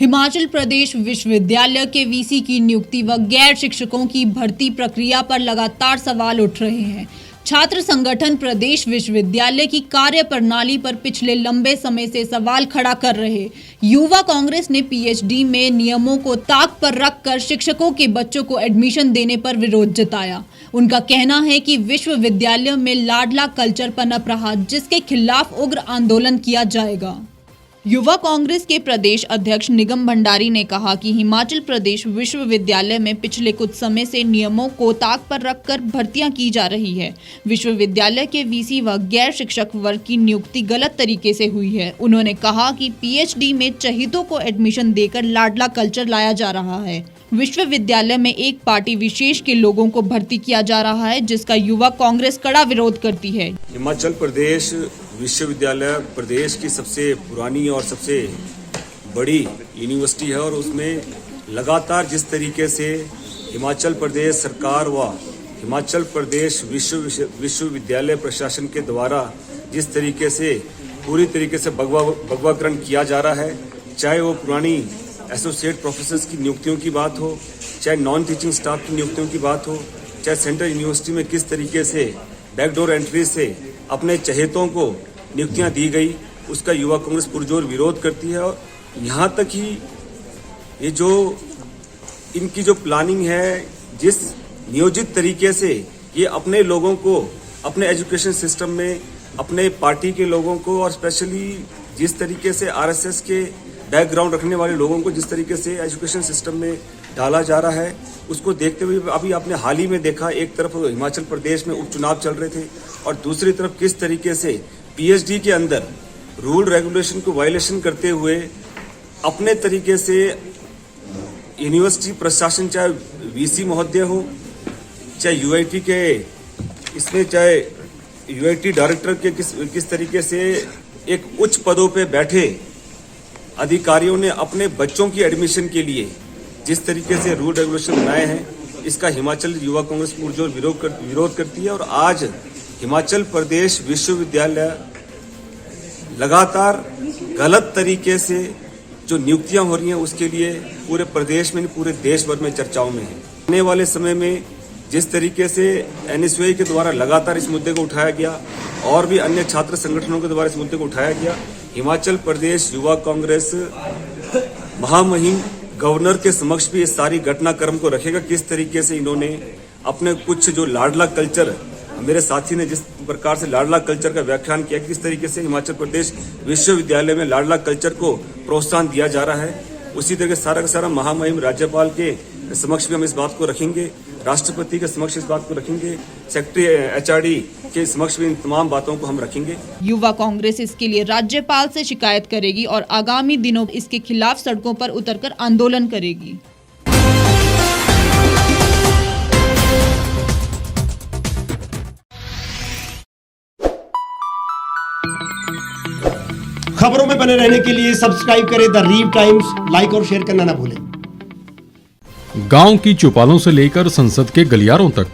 हिमाचल प्रदेश विश्वविद्यालय के वीसी की नियुक्ति व गैर शिक्षकों की भर्ती प्रक्रिया पर लगातार सवाल उठ रहे हैं। छात्र संगठन प्रदेश विश्वविद्यालय की कार्य प्रणाली पर पिछले लंबे समय से सवाल खड़ा कर रहे। युवा कांग्रेस ने पीएचडी में नियमों को ताक पर रखकर शिक्षकों के बच्चों को एडमिशन देने पर विरोध जताया। उनका कहना है कि विश्वविद्यालय में लाडला कल्चर पनप रहा, जिसके खिलाफ उग्र आंदोलन किया जाएगा। युवा कांग्रेस के प्रदेश अध्यक्ष निगम भंडारी ने कहा कि हिमाचल प्रदेश विश्वविद्यालय में पिछले कुछ समय से नियमों को ताक पर रखकर भर्तियां की जा रही है। विश्वविद्यालय के वीसी व गैर शिक्षक वर्ग की नियुक्ति गलत तरीके से हुई है। उन्होंने कहा कि पीएचडी में चहितों को एडमिशन देकर लाडला कल्चर लाया जा रहा है। विश्वविद्यालय में एक पार्टी विशेष के लोगों को भर्ती किया जा रहा है, जिसका युवा कांग्रेस कड़ा विरोध करती है। हिमाचल प्रदेश विश्वविद्यालय प्रदेश की सबसे पुरानी और सबसे बड़ी यूनिवर्सिटी है और उसमें लगातार जिस तरीके से हिमाचल प्रदेश सरकार व हिमाचल प्रदेश विश्वविद्यालय प्रशासन के द्वारा जिस तरीके से पूरी तरीके से भगवाकरण किया जा रहा है, चाहे वो पुरानी एसोसिएट प्रोफेसर्स की नियुक्तियों की बात हो, चाहे नॉन टीचिंग स्टाफ की नियुक्तियों की बात हो, चाहे सेंट्रल यूनिवर्सिटी में किस तरीके से बैकडोर एंट्री से अपने चहेतों को नियुक्तियां दी गई, उसका युवा कांग्रेस पुरजोर विरोध करती है। और यहाँ तक ही ये जो इनकी जो प्लानिंग है, जिस नियोजित तरीके से ये अपने लोगों को अपने एजुकेशन सिस्टम में, अपने पार्टी के लोगों को और स्पेशली जिस तरीके से आरएसएस के बैकग्राउंड रखने वाले लोगों को जिस तरीके से एजुकेशन सिस्टम में डाला जा रहा है, उसको देखते हुए अभी आपने हाल ही में देखा, एक तरफ हिमाचल प्रदेश में उपचुनाव चल रहे थे और दूसरी तरफ किस तरीके से पीएचडी के अंदर रूल रेगुलेशन को वायलेशन करते हुए अपने तरीके से यूनिवर्सिटी प्रशासन, चाहे वीसी महोदय हो, चाहे यूआईटी के इसमें, चाहे यूआईटी डायरेक्टर के किस तरीके से एक उच्च पदों पे बैठे अधिकारियों ने अपने बच्चों की एडमिशन के लिए जिस तरीके से रूल रेगुलेशन बनाए हैं, इसका हिमाचल युवा कांग्रेस पुरजोर विरोध करती है। और आज हिमाचल प्रदेश विश्वविद्यालय लगातार गलत तरीके से जो नियुक्तियां हो रही हैं, उसके लिए पूरे प्रदेश में, पूरे देश भर में चर्चाओं में है। आने वाले समय में जिस तरीके से एनएसयूआई के द्वारा लगातार इस मुद्दे को उठाया गया और भी अन्य छात्र संगठनों के द्वारा इस मुद्दे को उठाया गया, हिमाचल प्रदेश युवा कांग्रेस महामहिम गवर्नर के समक्ष भी इस सारी घटनाक्रम को रखेगा। किस तरीके से इन्होंने अपने कुछ जो लाडला कल्चर, मेरे साथी ने जिस प्रकार से लाडला कल्चर का व्याख्यान किया, किस तरीके से हिमाचल प्रदेश विश्वविद्यालय में लाडला कल्चर को प्रोत्साहन दिया जा रहा है, उसी तरह सारा का सारा महामहिम राज्यपाल के समक्ष भी हम इस बात को रखेंगे, राष्ट्रपति के समक्ष इस बात को रखेंगे, सेक्रेटरी एचआरडी के समक्ष भी इन तमाम बातों को हम रखेंगे। युवा कांग्रेस इसके लिए राज्यपाल से शिकायत करेगी और आगामी दिनों इसके खिलाफ सड़कों पर उतरकर आंदोलन करेगी। खबरों में बने रहने के लिए सब्सक्राइब करें द रीव टाइम्स, लाइक और शेयर करना ना भूलें। गांव की चौपालों से लेकर संसद के गलियारों तक,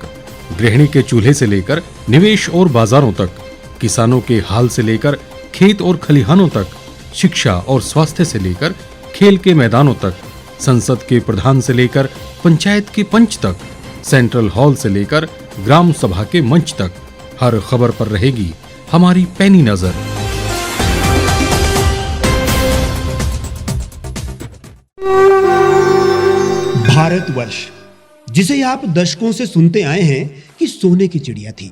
गृहिणी के चूल्हे से लेकर निवेश और बाजारों तक, किसानों के हाल से लेकर खेत और खलिहानों तक, शिक्षा और स्वास्थ्य से लेकर खेल के मैदानों तक, संसद के प्रधान से लेकर पंचायत के पंच तक, सेंट्रल हॉल से लेकर ग्राम सभा के मंच तक, हर खबर पर रहेगी हमारी पैनी नजर। भारतवर्ष, जिसे आप दशकों से सुनते आए हैं कि सोने की चिड़िया थी,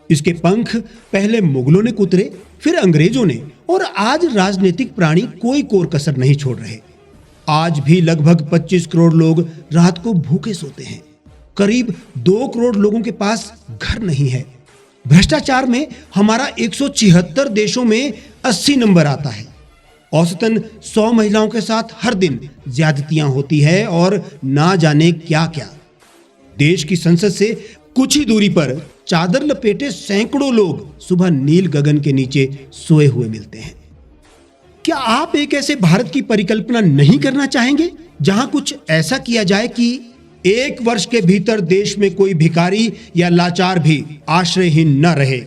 इसके पंख पहले मुगलों ने कुतरे, फिर अंग्रेजों ने, और आज राजनीतिक प्राणी कोई कोर कसर नहीं छोड़ रहे। आज भी लगभग 25 करोड़ लोग रात को भूखे सोते हैं। करीब 2 करोड़ लोगों के पास घर नहीं है। भ्रष्टाचार में हमारा 176 देशों में 80 नंबर आता है। औसतन 100 महिलाओं के साथ हर दिन ज्यादतियां होती है और ना जाने क्या क्या। देश की संसद से कुछ ही दूरी पर चादर लपेटे सैकड़ों लोग सुबह नील गगन के नीचे सोए हुए मिलते हैं। क्या आप एक ऐसे भारत की परिकल्पना नहीं करना चाहेंगे जहां कुछ ऐसा किया जाए कि 1 वर्ष के भीतर देश में कोई भिखारी या लाचार भी आश्रयहीन न रहे?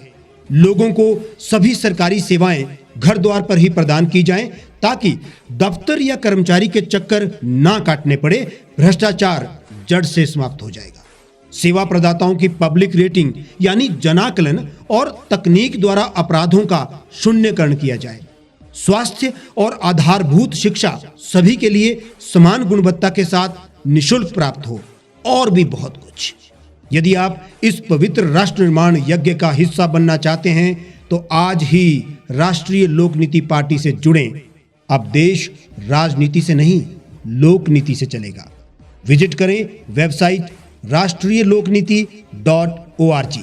लोगों को सभी सरकारी सेवाएं घर द्वार पर ही प्रदान की जाएं ताकि दफ्तर या कर्मचारी के चक्कर ना काटने पड़े। भ्रष्टाचार जड़ से समाप्त हो जाएगा। सेवा प्रदाताओं की पब्लिक रेटिंग यानी जनाकलन और तकनीक द्वारा अपराधों का शून्यकरण किया जाए। स्वास्थ्य और आधारभूत शिक्षा सभी के लिए समान गुणवत्ता के साथ निशुल्क प्राप्त हो और भी बहुत कुछ। यदि आप इस पवित्र राष्ट्र निर्माण यज्ञ का हिस्सा बनना चाहते हैं तो आज ही राष्ट्रीय लोक नीति पार्टी से जुड़ें। अब देश राजनीति से नहीं, लोक नीति से चलेगा। विजिट करें वेबसाइट rashtriyalokniti.org।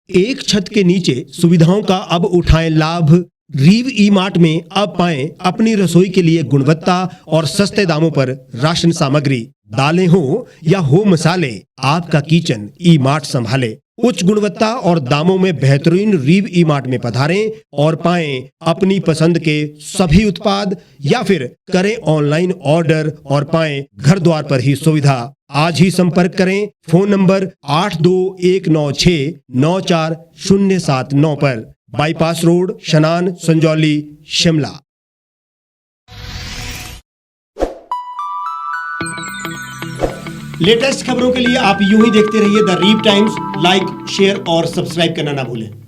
एक छत के नीचे सुविधाओं का अब उठाएं लाभ। रीव ई मार्ट में अब पाएं अपनी रसोई के लिए गुणवत्ता और सस्ते दामों पर राशन सामग्री। दालें हो या हो मसाले, आपका किचन ई मार्ट संभाले। उच्च गुणवत्ता और दामों में बेहतरीन रीव ई मार्ट में पधारें और पाएं अपनी पसंद के सभी उत्पाद, या फिर करें ऑनलाइन ऑर्डर और पाएं घर द्वार पर ही सुविधा। आज ही संपर्क करें फोन नंबर 8219694079 पर, बाईपास रोड, शनान, संजौली, शिमला। लेटेस्ट खबरों के लिए आप यूं ही देखते रहिए द रीव टाइम्स। लाइक, शेयर और सब्सक्राइब करना ना भूलें।